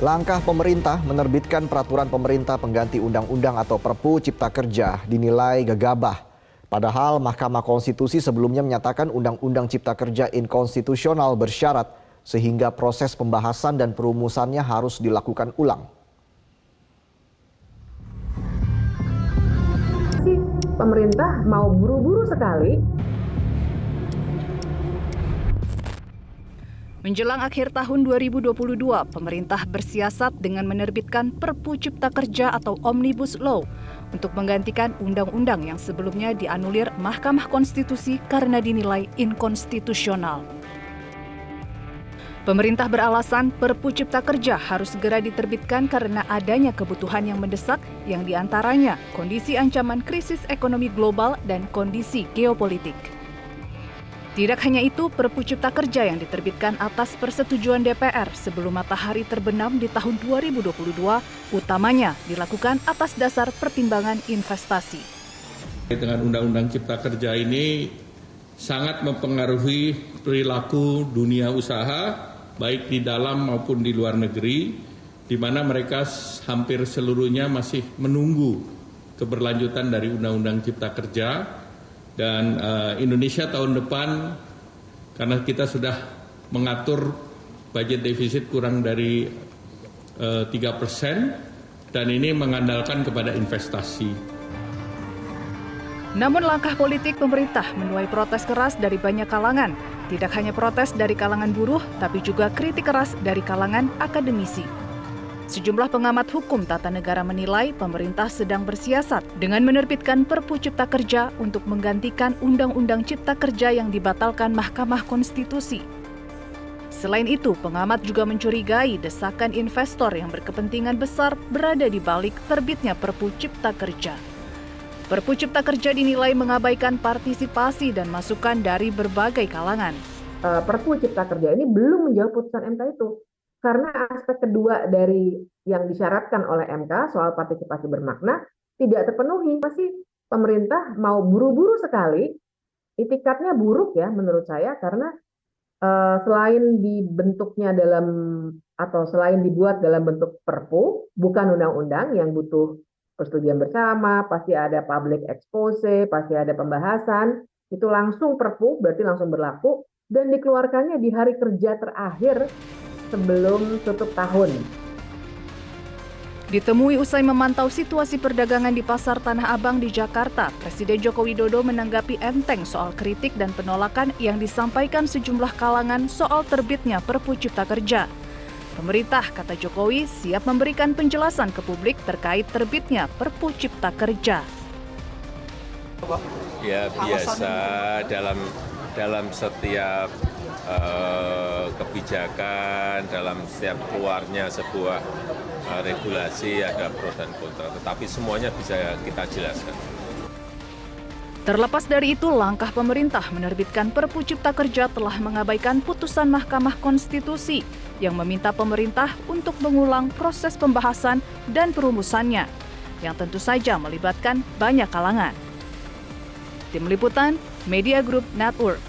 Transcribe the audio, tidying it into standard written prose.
Langkah pemerintah menerbitkan peraturan pemerintah pengganti undang-undang atau Perpu Cipta Kerja dinilai gegabah. Padahal Mahkamah Konstitusi sebelumnya menyatakan Undang-Undang Cipta Kerja inkonstitusional bersyarat sehingga proses pembahasan dan perumusannya harus dilakukan ulang. Pemerintah mau buru-buru sekali. Menjelang akhir tahun 2022, pemerintah bersiasat dengan menerbitkan Perpu Cipta Kerja atau Omnibus Law untuk menggantikan undang-undang yang sebelumnya dianulir Mahkamah Konstitusi karena dinilai inkonstitusional. Pemerintah beralasan Perpu Cipta Kerja harus segera diterbitkan karena adanya kebutuhan yang mendesak yang diantaranya kondisi ancaman krisis ekonomi global dan kondisi geopolitik. Tidak hanya itu, Perpu Cipta Kerja yang diterbitkan atas persetujuan DPR sebelum matahari terbenam di tahun 2022, utamanya dilakukan atas dasar pertimbangan investasi. Dengan Undang-Undang Cipta Kerja ini sangat mempengaruhi perilaku dunia usaha, baik di dalam maupun di luar negeri, di mana mereka hampir seluruhnya masih menunggu keberlanjutan dari Undang-Undang Cipta Kerja. Dan Indonesia tahun depan, karena kita sudah mengatur budget defisit kurang dari 3%, dan ini mengandalkan kepada investasi. Namun langkah politik pemerintah menuai protes keras dari banyak kalangan. Tidak hanya protes dari kalangan buruh, tapi juga kritik keras dari kalangan akademisi. Sejumlah pengamat hukum tata negara menilai pemerintah sedang bersiasat dengan menerbitkan Perpu Cipta Kerja untuk menggantikan Undang-Undang Cipta Kerja yang dibatalkan Mahkamah Konstitusi. Selain itu, pengamat juga mencurigai desakan investor yang berkepentingan besar berada di balik terbitnya Perpu Cipta Kerja. Perpu Cipta Kerja dinilai mengabaikan partisipasi dan masukan dari berbagai kalangan. Perpu Cipta Kerja ini belum menjawab putusan MK itu. Karena aspek kedua dari yang disyaratkan oleh MK soal partisipasi bermakna tidak terpenuhi. Masih pemerintah mau buru-buru sekali, itikadnya buruk ya menurut saya, karena selain dibentuknya dalam atau selain dibuat dalam bentuk perpu, bukan undang-undang yang butuh persetujuan bersama, pasti ada public expose, pasti ada pembahasan, itu langsung perpu berarti langsung berlaku dan dikeluarkannya di hari kerja terakhir sebelum tutup tahun. Ditemui usai memantau situasi perdagangan di Pasar Tanah Abang di Jakarta, Presiden Joko Widodo menanggapi enteng soal kritik dan penolakan yang disampaikan sejumlah kalangan soal terbitnya Perpu Cipta Kerja. Pemerintah, kata Jokowi, siap memberikan penjelasan ke publik terkait terbitnya Perpu Cipta Kerja. Ya biasa dalam setiap kebijakan, dalam setiap keluarnya sebuah regulasi ada pro dan kontra, tetapi semuanya bisa kita jelaskan. Terlepas dari itu, langkah pemerintah menerbitkan Perpu Cipta Kerja telah mengabaikan putusan Mahkamah Konstitusi yang meminta pemerintah untuk mengulang proses pembahasan dan perumusannya, yang tentu saja melibatkan banyak kalangan. Tim Liputan, Media Group Network.